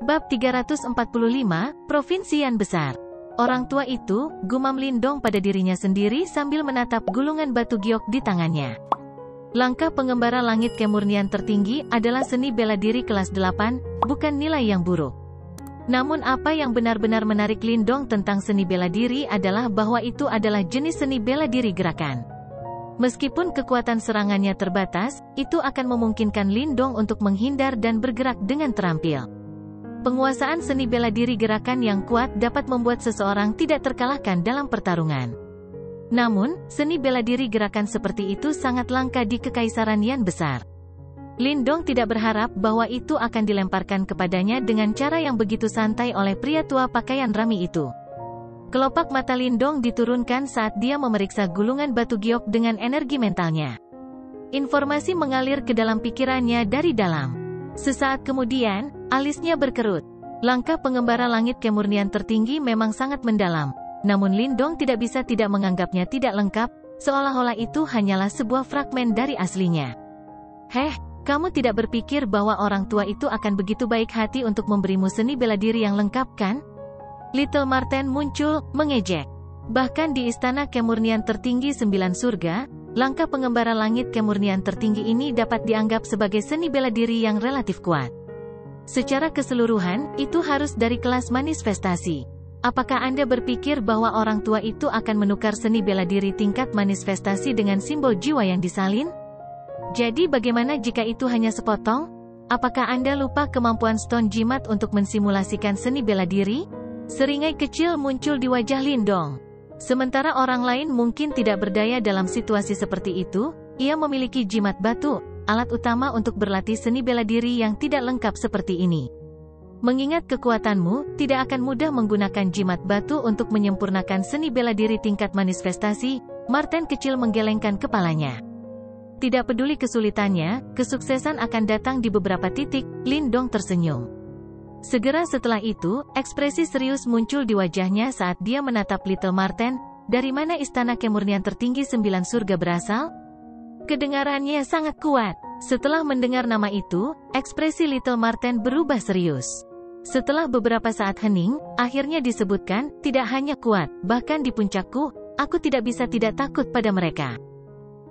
Bab 345, Provinsi Yan Besar. Orang tua itu, gumam Lindong pada dirinya sendiri sambil menatap gulungan batu giok di tangannya. Langkah pengembara langit kemurnian tertinggi adalah seni bela diri kelas 8, bukan nilai yang buruk. Namun apa yang benar-benar menarik Lindong tentang seni bela diri adalah bahwa itu adalah jenis seni bela diri gerakan. Meskipun kekuatan serangannya terbatas, itu akan memungkinkan Lindong untuk menghindar dan bergerak dengan terampil. Penguasaan seni bela diri gerakan yang kuat dapat membuat seseorang tidak terkalahkan dalam pertarungan. Namun, seni bela diri gerakan seperti itu sangat langka di Kekaisaran Yan Besar. Lindong tidak berharap bahwa itu akan dilemparkan kepadanya dengan cara yang begitu santai oleh pria tua pakaian rami itu. Kelopak mata Lindong diturunkan saat dia memeriksa gulungan batu giok dengan energi mentalnya. Informasi mengalir ke dalam pikirannya dari dalam. Sesaat kemudian, alisnya berkerut. Langkah pengembara langit kemurnian tertinggi memang sangat mendalam, namun Lindong tidak bisa tidak menganggapnya tidak lengkap, seolah-olah itu hanyalah sebuah fragmen dari aslinya. Kamu tidak berpikir bahwa orang tua itu akan begitu baik hati untuk memberimu seni bela diri yang lengkap, kan? Little Marten muncul, mengejek. Bahkan di istana kemurnian tertinggi 9 surga, langkah pengembara langit kemurnian tertinggi ini dapat dianggap sebagai seni bela diri yang relatif kuat. Secara keseluruhan, itu harus dari kelas manifestasi. Apakah Anda berpikir bahwa orang tua itu akan menukar seni bela diri tingkat manifestasi dengan simbol jiwa yang disalin? Jadi bagaimana jika itu hanya sepotong? Apakah Anda lupa kemampuan Stone Jimat untuk mensimulasikan seni bela diri? Seringai kecil muncul di wajah Lindong. Sementara orang lain mungkin tidak berdaya dalam situasi seperti itu, ia memiliki jimat batu, alat utama untuk berlatih seni bela diri yang tidak lengkap seperti ini. Mengingat kekuatanmu, tidak akan mudah menggunakan jimat batu untuk menyempurnakan seni bela diri tingkat manifestasi. Marten kecil menggelengkan kepalanya. Tidak peduli kesulitannya, kesuksesan akan datang di beberapa titik. Lindong tersenyum. Segera setelah itu, ekspresi serius muncul di wajahnya saat dia menatap Little Marten. Dari mana istana kemurnian tertinggi 9 surga berasal? Kedengarannya sangat kuat. Setelah mendengar nama itu, ekspresi Little Marten berubah serius. Setelah beberapa saat hening, akhirnya disebutkan, tidak hanya kuat, bahkan di puncakku, aku tidak bisa tidak takut pada mereka.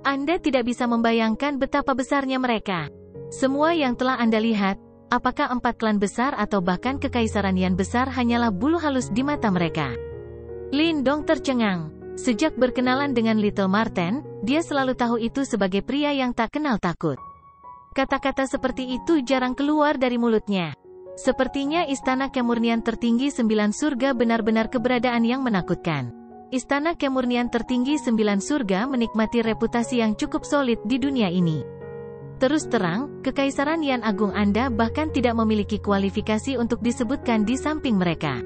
Anda tidak bisa membayangkan betapa besarnya mereka. Semua yang telah Anda lihat, apakah 4 klan besar atau bahkan Kekaisaran Yan Besar hanyalah bulu halus di mata mereka? Lindong tercengang. Sejak berkenalan dengan Little Marten, dia selalu tahu itu sebagai pria yang tak kenal takut. Kata-kata seperti itu jarang keluar dari mulutnya. Sepertinya istana kemurnian tertinggi 9 surga benar-benar keberadaan yang menakutkan. Istana kemurnian tertinggi 9 surga menikmati reputasi yang cukup solid di dunia ini. Terus terang, Kekaisaran Yan Agung Anda bahkan tidak memiliki kualifikasi untuk disebutkan di samping mereka.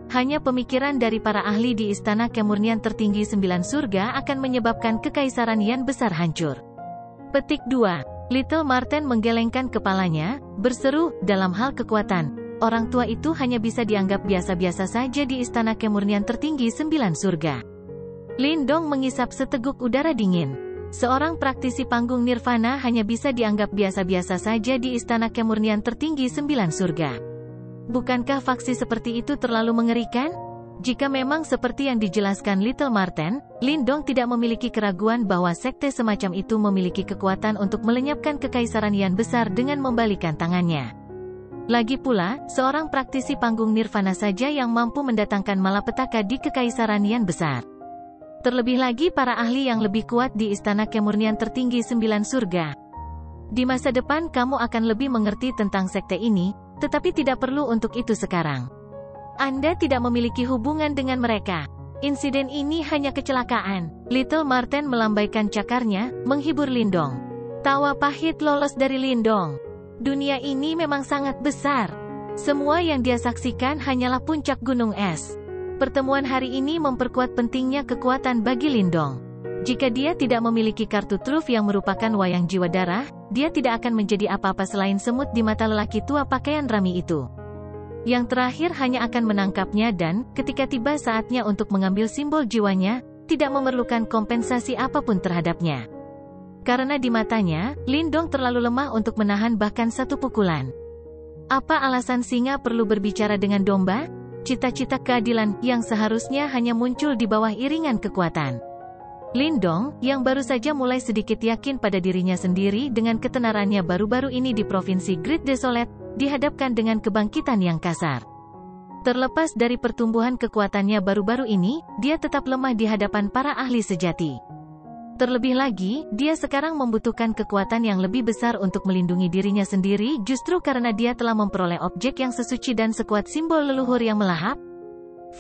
Hanya pemikiran dari para ahli di Istana Kemurnian Tertinggi 9 Surga akan menyebabkan Kekaisaran Yan Besar hancur. Petik 2. Little Marten menggelengkan kepalanya, berseru, dalam hal kekuatan, orang tua itu hanya bisa dianggap biasa-biasa saja di Istana Kemurnian Tertinggi 9 Surga. Lindong mengisap seteguk udara dingin. Seorang praktisi panggung nirvana hanya bisa dianggap biasa-biasa saja di Istana Kemurnian Tertinggi 9 Surga. Bukankah faksi seperti itu terlalu mengerikan? Jika memang seperti yang dijelaskan Little Marten, Lindong tidak memiliki keraguan bahwa sekte semacam itu memiliki kekuatan untuk melenyapkan Kekaisaran Yan Besar dengan membalikan tangannya. Lagi pula, seorang praktisi panggung nirvana saja yang mampu mendatangkan malapetaka di Kekaisaran Yan Besar. Terlebih lagi para ahli yang lebih kuat di Istana Kemurnian Tertinggi 9 Surga. Di masa depan kamu akan lebih mengerti tentang sekte ini, tetapi tidak perlu untuk itu sekarang. Anda tidak memiliki hubungan dengan mereka. Insiden ini hanya kecelakaan. Little Marten melambaikan cakarnya, menghibur Lindong. Tawa pahit lolos dari Lindong. Dunia ini memang sangat besar. Semua yang dia saksikan hanyalah puncak gunung es. Pertemuan hari ini memperkuat pentingnya kekuatan bagi Lindong. Jika dia tidak memiliki kartu truf yang merupakan wayang jiwa darah, dia tidak akan menjadi apa-apa selain semut di mata lelaki tua pakaian rami itu. Yang terakhir hanya akan menangkapnya dan, ketika tiba saatnya untuk mengambil simbol jiwanya, tidak memerlukan kompensasi apapun terhadapnya. Karena di matanya, Lindong terlalu lemah untuk menahan bahkan satu pukulan. Apa alasan singa perlu berbicara dengan domba? Cita-cita keadilan yang seharusnya hanya muncul di bawah iringan kekuatan. Lindong, yang baru saja mulai sedikit yakin pada dirinya sendiri dengan ketenarannya baru-baru ini di Provinsi Great Desolate, dihadapkan dengan kebangkitan yang kasar. Terlepas dari pertumbuhan kekuatannya baru-baru ini, dia tetap lemah di hadapan para ahli sejati. Terlebih lagi, dia sekarang membutuhkan kekuatan yang lebih besar untuk melindungi dirinya sendiri justru karena dia telah memperoleh objek yang sesuci dan sekuat simbol leluhur yang melahap.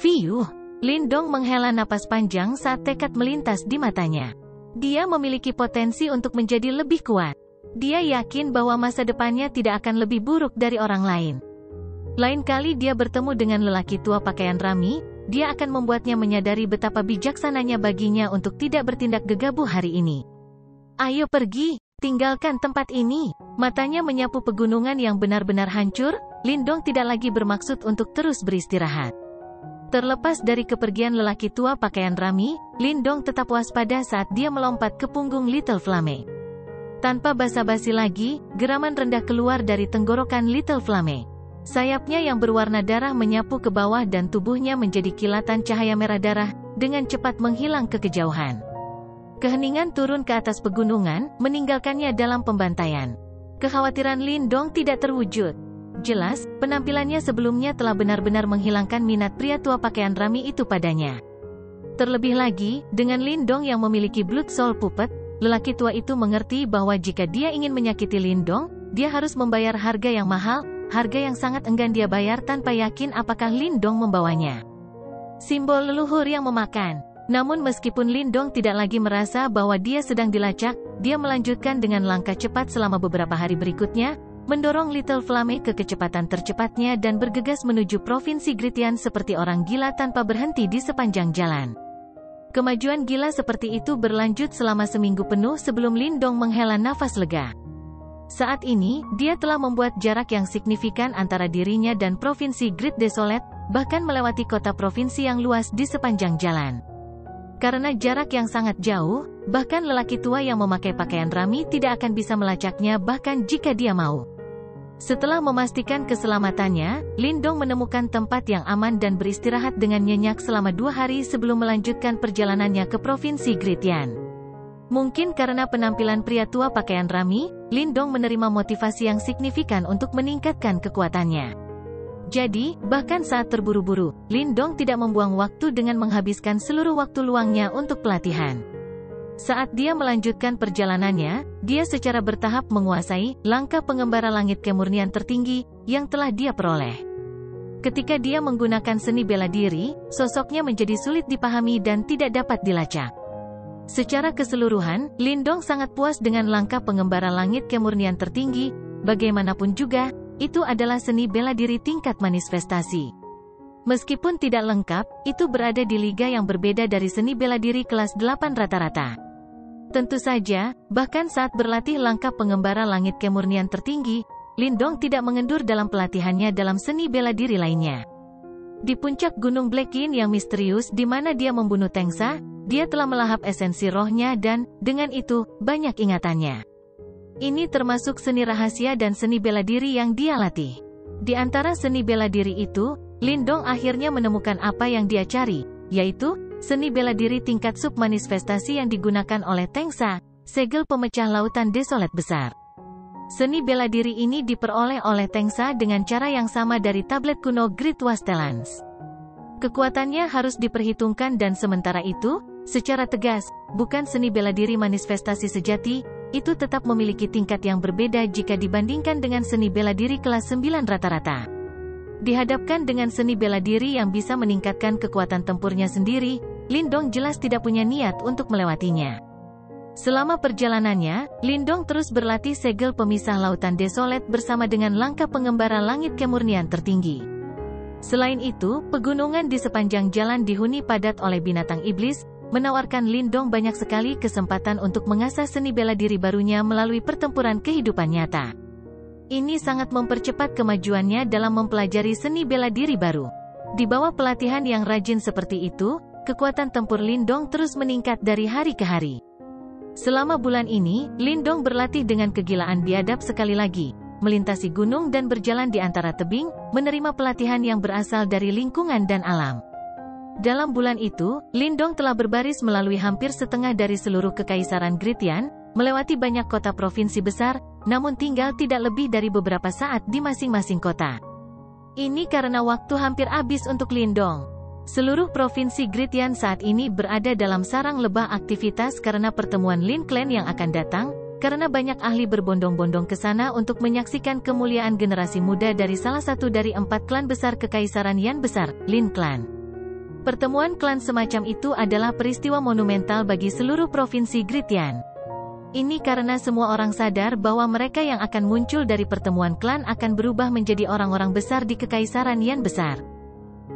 Fiuh! Lindong menghela napas panjang saat tekad melintas di matanya. Dia memiliki potensi untuk menjadi lebih kuat. Dia yakin bahwa masa depannya tidak akan lebih buruk dari orang lain. Lain kali dia bertemu dengan lelaki tua pakaian rami, dia akan membuatnya menyadari betapa bijaksananya baginya untuk tidak bertindak gegabah hari ini. Ayo pergi, tinggalkan tempat ini. Matanya menyapu pegunungan yang benar-benar hancur, Lindong tidak lagi bermaksud untuk terus beristirahat. Terlepas dari kepergian lelaki tua pakaian rami, Lindong tetap waspada saat dia melompat ke punggung Little Flame. Tanpa basa-basi lagi, geraman rendah keluar dari tenggorokan Little Flame. Sayapnya yang berwarna darah menyapu ke bawah dan tubuhnya menjadi kilatan cahaya merah darah, dengan cepat menghilang ke kejauhan. Keheningan turun ke atas pegunungan, meninggalkannya dalam pembantaian. Kekhawatiran Lindong tidak terwujud. Jelas, penampilannya sebelumnya telah benar-benar menghilangkan minat pria tua pakaian rami itu padanya. Terlebih lagi, dengan Lindong yang memiliki Blood Soul Puppet, lelaki tua itu mengerti bahwa jika dia ingin menyakiti Lindong, dia harus membayar harga yang mahal, harga yang sangat enggan dia bayar tanpa yakin apakah Lindong membawanya. Simbol leluhur yang memakan. Namun meskipun Lindong tidak lagi merasa bahwa dia sedang dilacak, dia melanjutkan dengan langkah cepat selama beberapa hari berikutnya, mendorong Little Flame ke kecepatan tercepatnya dan bergegas menuju Provinsi Gritian seperti orang gila tanpa berhenti di sepanjang jalan. Kemajuan gila seperti itu berlanjut selama seminggu penuh sebelum Lindong menghela nafas lega. Saat ini, dia telah membuat jarak yang signifikan antara dirinya dan Provinsi Great Desolate, bahkan melewati kota provinsi yang luas di sepanjang jalan. Karena jarak yang sangat jauh, bahkan lelaki tua yang memakai pakaian rami tidak akan bisa melacaknya bahkan jika dia mau. Setelah memastikan keselamatannya, Lindong menemukan tempat yang aman dan beristirahat dengan nyenyak selama 2 hari sebelum melanjutkan perjalanannya ke Provinsi Gritian. Mungkin karena penampilan pria tua pakaian rami, Lindong menerima motivasi yang signifikan untuk meningkatkan kekuatannya. Jadi, bahkan saat terburu-buru, Lindong tidak membuang waktu dengan menghabiskan seluruh waktu luangnya untuk pelatihan. Saat dia melanjutkan perjalanannya, dia secara bertahap menguasai langkah pengembara langit kemurnian tertinggi yang telah dia peroleh. Ketika dia menggunakan seni bela diri, sosoknya menjadi sulit dipahami dan tidak dapat dilacak. Secara keseluruhan, Lindong sangat puas dengan langkah pengembara langit kemurnian tertinggi, bagaimanapun juga, itu adalah seni bela diri tingkat manifestasi. Meskipun tidak lengkap, itu berada di liga yang berbeda dari seni bela diri kelas 8 rata-rata. Tentu saja, bahkan saat berlatih langkah pengembara langit kemurnian tertinggi, Lindong tidak mengendur dalam pelatihannya dalam seni bela diri lainnya. Di puncak Gunung Blackin yang misterius di mana dia membunuh Tengsa, dia telah melahap esensi rohnya dan, dengan itu, banyak ingatannya. Ini termasuk seni rahasia dan seni bela diri yang dia latih. Di antara seni bela diri itu, Lindong akhirnya menemukan apa yang dia cari, yaitu, seni bela diri tingkat submanifestasi yang digunakan oleh Tengsa, segel pemecah lautan desolat besar. Seni bela diri ini diperoleh oleh Tengsa dengan cara yang sama dari tablet kuno Great Wastelans. Kekuatannya harus diperhitungkan dan sementara itu, secara tegas, bukan seni bela diri manifestasi sejati, itu tetap memiliki tingkat yang berbeda jika dibandingkan dengan seni bela diri kelas 9 rata-rata. Dihadapkan dengan seni bela diri yang bisa meningkatkan kekuatan tempurnya sendiri, Lindong jelas tidak punya niat untuk melewatinya. Selama perjalanannya, Lindong terus berlatih segel pemisah lautan desolat bersama dengan langkah pengembara langit kemurnian tertinggi. Selain itu, pegunungan di sepanjang jalan dihuni padat oleh binatang iblis, menawarkan Lindong banyak sekali kesempatan untuk mengasah seni bela diri barunya melalui pertempuran kehidupan nyata. Ini sangat mempercepat kemajuannya dalam mempelajari seni bela diri baru. Di bawah pelatihan yang rajin seperti itu, kekuatan tempur Lindong terus meningkat dari hari ke hari. Selama bulan ini, Lindong berlatih dengan kegilaan biadab sekali lagi. melintasi gunung dan berjalan di antara tebing, menerima pelatihan yang berasal dari lingkungan dan alam. Dalam bulan itu, Lindong telah berbaris melalui hampir setengah dari seluruh kekaisaran Gritian, melewati banyak kota provinsi besar, namun tinggal tidak lebih dari beberapa saat di masing-masing kota. Ini karena waktu hampir habis untuk Lindong. Seluruh provinsi Gritian saat ini berada dalam sarang lebah aktivitas karena pertemuan Lin Clan yang akan datang, karena banyak ahli berbondong-bondong ke sana untuk menyaksikan kemuliaan generasi muda dari salah satu dari 4 klan besar kekaisaran Yan besar, Lin Clan. Pertemuan klan semacam itu adalah peristiwa monumental bagi seluruh provinsi Gritian. Ini karena semua orang sadar bahwa mereka yang akan muncul dari pertemuan klan akan berubah menjadi orang-orang besar di kekaisaran Yan besar.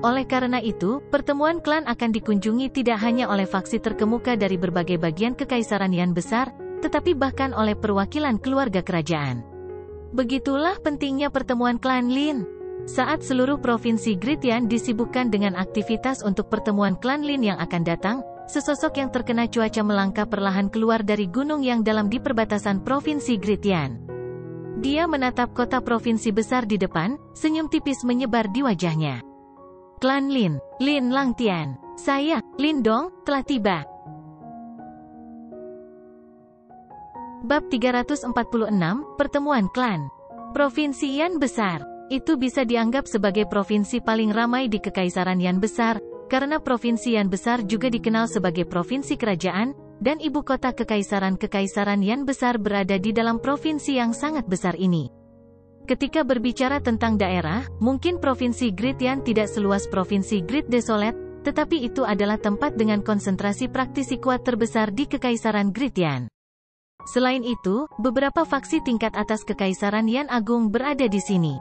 Oleh karena itu, pertemuan klan akan dikunjungi tidak hanya oleh faksi terkemuka dari berbagai bagian kekaisaran Yan besar, tetapi bahkan oleh perwakilan keluarga kerajaan. Begitulah pentingnya pertemuan klan Lin. Saat seluruh provinsi Gritian disibukkan dengan aktivitas untuk pertemuan klan Lin yang akan datang, sesosok yang terkena cuaca melangkah perlahan keluar dari gunung yang dalam di perbatasan provinsi Gritian. Dia menatap kota provinsi besar di depan, senyum tipis menyebar di wajahnya. Klan Lin, Lin Langtian, saya, Lindong, telah tiba. Bab 346, Pertemuan Klan. Provinsi Yan besar. Itu bisa dianggap sebagai provinsi paling ramai di kekaisaran Yan besar, karena provinsi Yan besar juga dikenal sebagai provinsi kerajaan, dan ibu kota kekaisaran Yan besar berada di dalam provinsi yang sangat besar ini. Ketika berbicara tentang daerah, mungkin provinsi Gritian tidak seluas provinsi Grit Desolate, tetapi itu adalah tempat dengan konsentrasi praktisi kuat terbesar di kekaisaran Gritian. Selain itu, beberapa faksi tingkat atas kekaisaran Yan Agung berada di sini.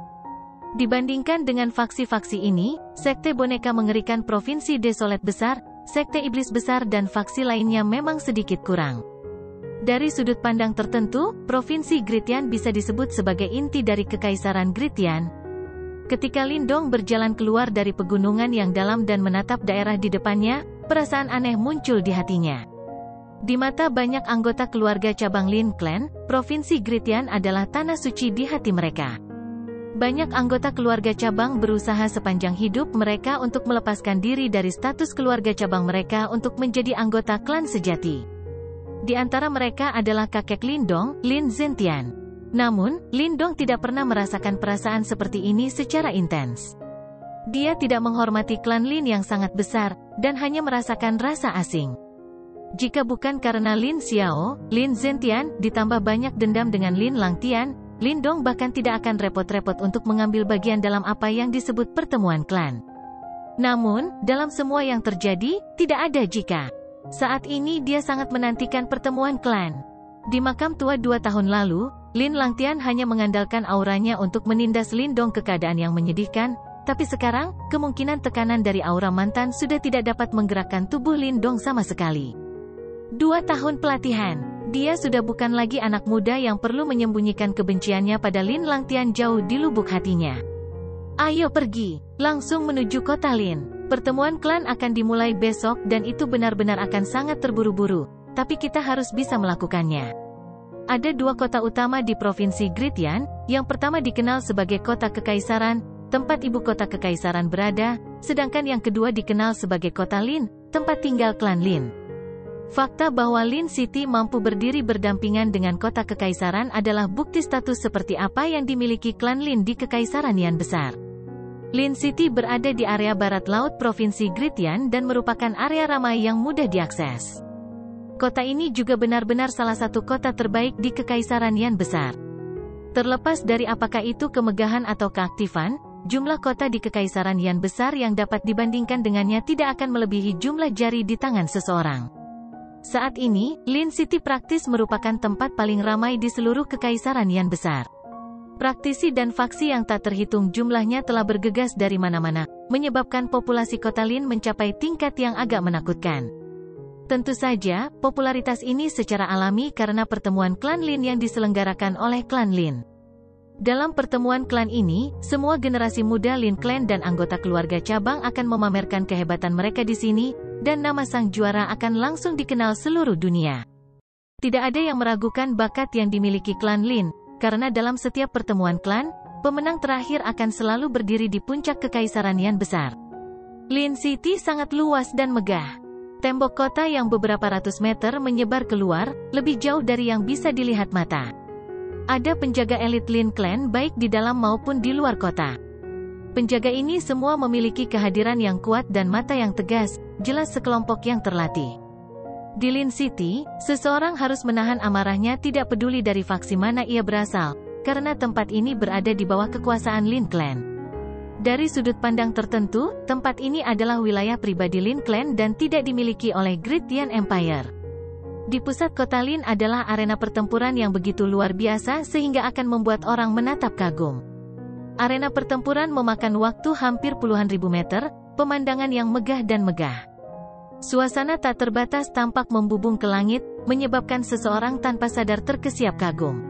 Dibandingkan dengan faksi-faksi ini, sekte boneka mengerikan provinsi Desolate besar, sekte iblis besar dan faksi lainnya memang sedikit kurang. Dari sudut pandang tertentu, provinsi Gritian bisa disebut sebagai inti dari kekaisaran Gritian. Ketika Lindong berjalan keluar dari pegunungan yang dalam dan menatap daerah di depannya, perasaan aneh muncul di hatinya. Di mata banyak anggota keluarga cabang Lin Clan, provinsi Gritian adalah tanah suci di hati mereka. Banyak anggota keluarga cabang berusaha sepanjang hidup mereka untuk melepaskan diri dari status keluarga cabang mereka untuk menjadi anggota klan sejati. Di antara mereka adalah kakek Lindong, Lin Zentian. Namun, Lindong tidak pernah merasakan perasaan seperti ini secara intens. Dia tidak menghormati klan Lin yang sangat besar, dan hanya merasakan rasa asing. Jika bukan karena Lin Xiao, Lin Zentian, ditambah banyak dendam dengan Lin Langtian, Lindong bahkan tidak akan repot-repot untuk mengambil bagian dalam apa yang disebut pertemuan klan. Namun, dalam semua yang terjadi, tidak ada jika. Saat ini dia sangat menantikan pertemuan klan. Di makam tua 2 tahun lalu, Lin Langtian hanya mengandalkan auranya untuk menindas Lindong ke keadaan yang menyedihkan, tapi sekarang, kemungkinan tekanan dari aura mantan sudah tidak dapat menggerakkan tubuh Lindong sama sekali. 2 tahun pelatihan. Dia sudah bukan lagi anak muda yang perlu menyembunyikan kebenciannya pada Lin Langtian jauh di lubuk hatinya. Ayo pergi, langsung menuju kota Lin. Pertemuan klan akan dimulai besok dan itu benar-benar akan sangat terburu-buru, tapi kita harus bisa melakukannya. Ada 2 kota utama di provinsi Gritian, yang pertama dikenal sebagai kota kekaisaran, tempat ibu kota kekaisaran berada, sedangkan yang kedua dikenal sebagai kota Lin, tempat tinggal klan Lin. Fakta bahwa Lin City mampu berdiri berdampingan dengan kota kekaisaran adalah bukti status seperti apa yang dimiliki klan Lin di kekaisaran Yan besar. Lin City berada di area barat laut provinsi Gritian dan merupakan area ramai yang mudah diakses. Kota ini juga benar-benar salah satu kota terbaik di kekaisaran Yan besar. Terlepas dari apakah itu kemegahan atau keaktifan, jumlah kota di kekaisaran Yan besar yang dapat dibandingkan dengannya tidak akan melebihi jumlah jari di tangan seseorang. Saat ini, Lin City praktis merupakan tempat paling ramai di seluruh kekaisaran Yan besar. Praktisi dan faksi yang tak terhitung jumlahnya telah bergegas dari mana-mana, menyebabkan populasi kota Lin mencapai tingkat yang agak menakutkan. Tentu saja, popularitas ini secara alami karena pertemuan klan Lin yang diselenggarakan oleh klan Lin. Dalam pertemuan klan ini, semua generasi muda Lin Clan dan anggota keluarga cabang akan memamerkan kehebatan mereka di sini, dan nama sang juara akan langsung dikenal seluruh dunia. Tidak ada yang meragukan bakat yang dimiliki klan Lin. karena dalam setiap pertemuan klan, pemenang terakhir akan selalu berdiri di puncak kekaisaran yang besar. Lin City sangat luas dan megah. Tembok kota yang beberapa ratus meter menyebar keluar, lebih jauh dari yang bisa dilihat mata. Ada penjaga elit Lin Clan baik di dalam maupun di luar kota. Penjaga ini semua memiliki kehadiran yang kuat dan mata yang tegas, jelas sekelompok yang terlatih. Di Lin City, seseorang harus menahan amarahnya tidak peduli dari faksi mana ia berasal, karena tempat ini berada di bawah kekuasaan Lin Clan. Dari sudut pandang tertentu, tempat ini adalah wilayah pribadi Lin Clan dan tidak dimiliki oleh Great Yan Empire. Di pusat kota Lin adalah arena pertempuran yang begitu luar biasa sehingga akan membuat orang menatap kagum. Arena pertempuran memakan waktu hampir puluhan ribu meter, pemandangan yang megah dan megah. Suasana tak terbatas tampak membubung ke langit, menyebabkan seseorang tanpa sadar terkesiap kagum.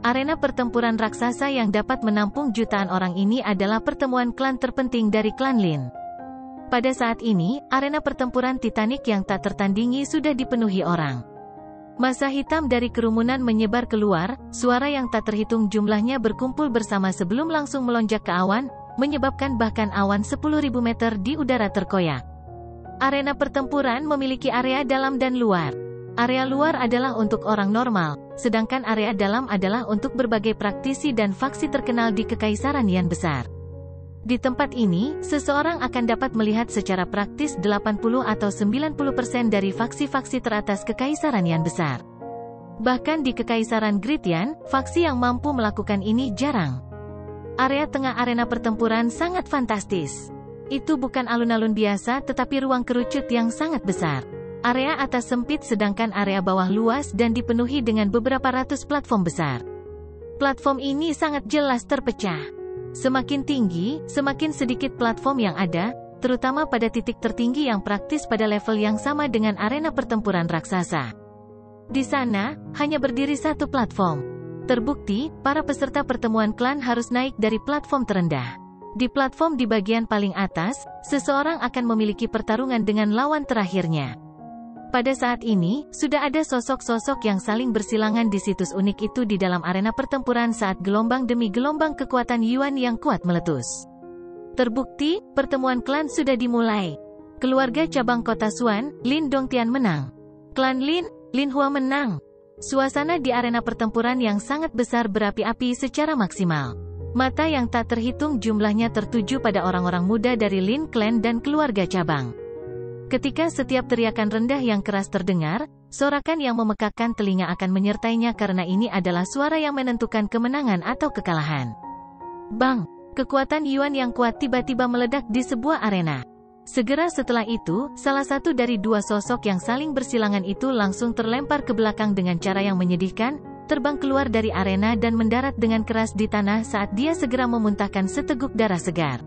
Arena pertempuran raksasa yang dapat menampung jutaan orang ini adalah pertemuan klan terpenting dari klan Lin. Pada saat ini, arena pertempuran Titanic yang tak tertandingi sudah dipenuhi orang. Massa hitam dari kerumunan menyebar keluar, suara yang tak terhitung jumlahnya berkumpul bersama sebelum langsung melonjak ke awan, menyebabkan bahkan awan 10.000 meter di udara terkoyak. Arena pertempuran memiliki area dalam dan luar. Area luar adalah untuk orang normal, sedangkan area dalam adalah untuk berbagai praktisi dan faksi terkenal di Kekaisaran Yan besar. Di tempat ini, seseorang akan dapat melihat secara praktis 80 atau 90% dari faksi-faksi teratas Kekaisaran Yan besar. Bahkan di Kekaisaran Great Yan, faksi yang mampu melakukan ini jarang. Area tengah arena pertempuran sangat fantastis. Itu bukan alun-alun biasa tetapi ruang kerucut yang sangat besar. Area atas sempit sedangkan area bawah luas dan dipenuhi dengan beberapa ratus platform besar. Platform ini sangat jelas terpecah. Semakin tinggi, semakin sedikit platform yang ada, terutama pada titik tertinggi yang praktis pada level yang sama dengan arena pertempuran raksasa. Di sana, hanya berdiri satu platform. Terbukti, para peserta pertemuan klan harus naik dari platform terendah. Di platform di bagian paling atas, seseorang akan memiliki pertarungan dengan lawan terakhirnya. Pada saat ini, sudah ada sosok-sosok yang saling bersilangan di situs unik itu di dalam arena pertempuran saat gelombang demi gelombang kekuatan Yuan yang kuat meletus. Terbukti, pertemuan klan sudah dimulai. Keluarga cabang kota Xuan, Lin Dongtian menang. Klan Lin, Lin Hua menang. Suasana di arena pertempuran yang sangat besar berapi-api secara maksimal. Mata yang tak terhitung jumlahnya tertuju pada orang-orang muda dari Lin Clan dan keluarga cabang. Ketika setiap teriakan rendah yang keras terdengar, sorakan yang memekakkan telinga akan menyertainya karena ini adalah suara yang menentukan kemenangan atau kekalahan. Bang! Kekuatan Yuan yang kuat tiba-tiba meledak di sebuah arena. Segera setelah itu, salah satu dari dua sosok yang saling bersilangan itu langsung terlempar ke belakang dengan cara yang menyedihkan, terbang keluar dari arena dan mendarat dengan keras di tanah saat dia segera memuntahkan seteguk darah segar.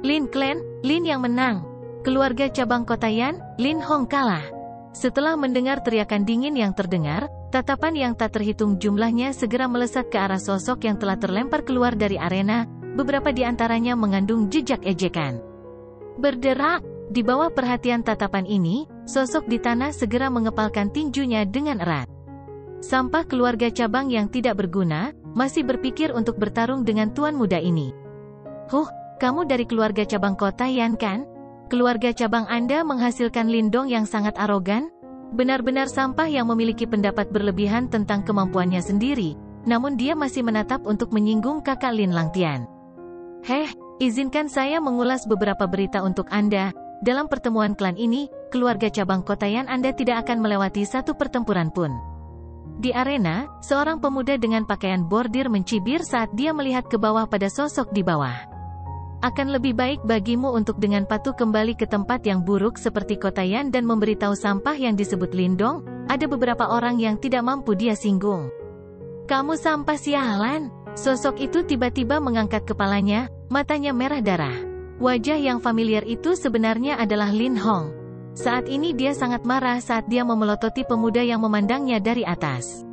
Lin Clan, Lin yang menang. Keluarga cabang kota Yan, Lin Hong kalah. Setelah mendengar teriakan dingin yang terdengar, tatapan yang tak terhitung jumlahnya segera melesat ke arah sosok yang telah terlempar keluar dari arena, beberapa di antaranya mengandung jejak ejekan. Berderak, di bawah perhatian tatapan ini, sosok di tanah segera mengepalkan tinjunya dengan erat. Sampah keluarga cabang yang tidak berguna, masih berpikir untuk bertarung dengan tuan muda ini. Huh, kamu dari keluarga cabang kota Yan kan? Keluarga cabang Anda menghasilkan Lindong yang sangat arogan? Benar-benar sampah yang memiliki pendapat berlebihan tentang kemampuannya sendiri, namun dia masih menatap untuk menyinggung kakak Lin Langtian. Izinkan saya mengulas beberapa berita untuk Anda. Dalam pertemuan klan ini, keluarga cabang kota Yan Anda tidak akan melewati satu pertempuran pun. Di arena, seorang pemuda dengan pakaian bordir mencibir saat dia melihat ke bawah pada sosok di bawah. Akan lebih baik bagimu untuk dengan patuh kembali ke tempat yang buruk seperti kota Yan dan memberitahu sampah yang disebut Lindong, ada beberapa orang yang tidak mampu dia singgung. Kamu sampah sialan. Sosok itu tiba-tiba mengangkat kepalanya, matanya merah darah. Wajah yang familiar itu sebenarnya adalah Lin Hong. Saat ini dia sangat marah saat dia memelototi pemuda yang memandangnya dari atas.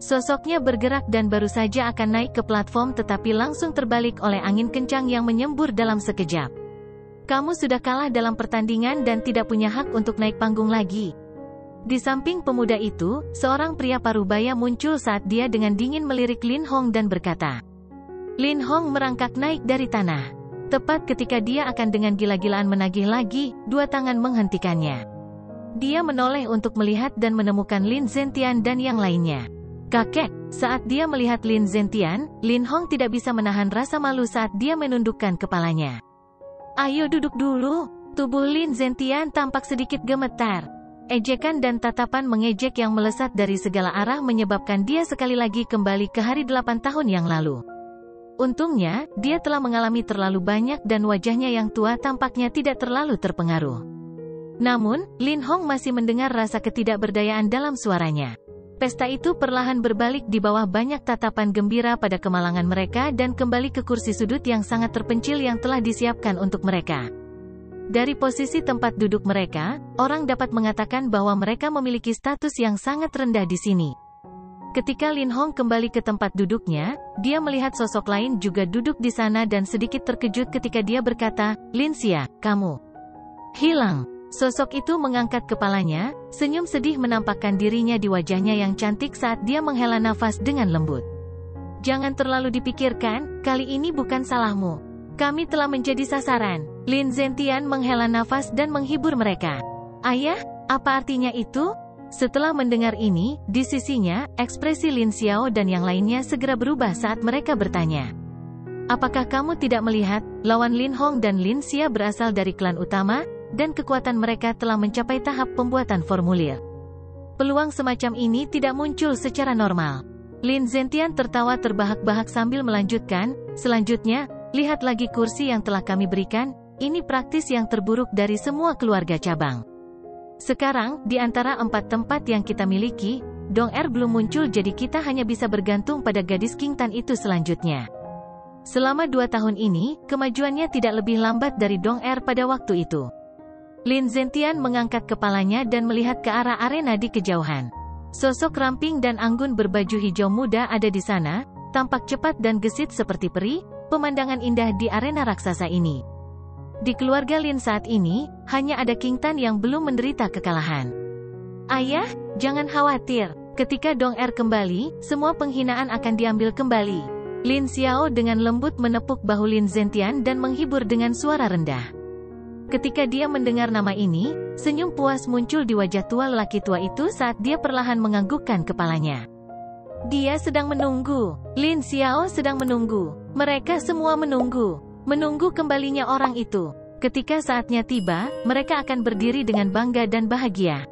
Sosoknya bergerak dan baru saja akan naik ke platform tetapi langsung terbalik oleh angin kencang yang menyembur dalam sekejap. Kamu sudah kalah dalam pertandingan dan tidak punya hak untuk naik panggung lagi. Di samping pemuda itu, seorang pria parubaya muncul saat dia dengan dingin melirik Lin Hong dan berkata. Lin Hong merangkak naik dari tanah. Tepat ketika dia akan dengan gila-gilaan menagih lagi, dua tangan menghentikannya. Dia menoleh untuk melihat dan menemukan Lin Zentian dan yang lainnya. Kakek, saat dia melihat Lin Zentian, Lin Hong tidak bisa menahan rasa malu saat dia menundukkan kepalanya. Ayo duduk dulu. Tubuh Lin Zentian tampak sedikit gemetar. Ejekan dan tatapan mengejek yang melesat dari segala arah menyebabkan dia sekali lagi kembali ke hari 8 tahun yang lalu. Untungnya, dia telah mengalami terlalu banyak dan wajahnya yang tua tampaknya tidak terlalu terpengaruh. Namun, Lin Hong masih mendengar rasa ketidakberdayaan dalam suaranya. Pesta itu perlahan berbalik di bawah banyak tatapan gembira pada kemalangan mereka dan kembali ke kursi sudut yang sangat terpencil yang telah disiapkan untuk mereka. Dari posisi tempat duduk mereka, orang dapat mengatakan bahwa mereka memiliki status yang sangat rendah di sini. Ketika Lin Hong kembali ke tempat duduknya, dia melihat sosok lain juga duduk di sana dan sedikit terkejut ketika dia berkata, Lin Xia, kamu hilang. Sosok itu mengangkat kepalanya, senyum sedih menampakkan dirinya di wajahnya yang cantik saat dia menghela nafas dengan lembut. Jangan terlalu dipikirkan, kali ini bukan salahmu. Kami telah menjadi sasaran. Lin Zentian menghela nafas dan menghibur mereka. Ayah, apa artinya itu? Setelah mendengar ini, di sisinya, ekspresi Lin Xiao dan yang lainnya segera berubah saat mereka bertanya. Apakah kamu tidak melihat, lawan Lin Hong dan Lin Xia berasal dari klan utama, dan kekuatan mereka telah mencapai tahap pembuatan formulir. Peluang semacam ini tidak muncul secara normal. Lin Zentian tertawa terbahak-bahak sambil melanjutkan, selanjutnya, lihat lagi kursi yang telah kami berikan, ini praktis yang terburuk dari semua keluarga cabang. Sekarang, di antara 4 tempat yang kita miliki, Dong Er belum muncul jadi kita hanya bisa bergantung pada gadis King Tan itu selanjutnya. Selama 2 tahun ini, kemajuannya tidak lebih lambat dari Dong Er pada waktu itu. Lin Zentian mengangkat kepalanya dan melihat ke arah arena di kejauhan. Sosok ramping dan anggun berbaju hijau muda ada di sana, tampak cepat dan gesit seperti peri, pemandangan indah di arena raksasa ini. Di keluarga Lin saat ini, hanya ada King Tan yang belum menderita kekalahan. Ayah, jangan khawatir. Ketika Dong Er kembali, semua penghinaan akan diambil kembali. Lin Xiao dengan lembut menepuk bahu Lin Zentian dan menghibur dengan suara rendah. Ketika dia mendengar nama ini, senyum puas muncul di wajah tua lelaki tua itu saat dia perlahan menganggukkan kepalanya. Dia sedang menunggu. Lin Xiao sedang menunggu. Mereka semua menunggu. Menunggu kembalinya orang itu. Ketika saatnya tiba, mereka akan berdiri dengan bangga dan bahagia.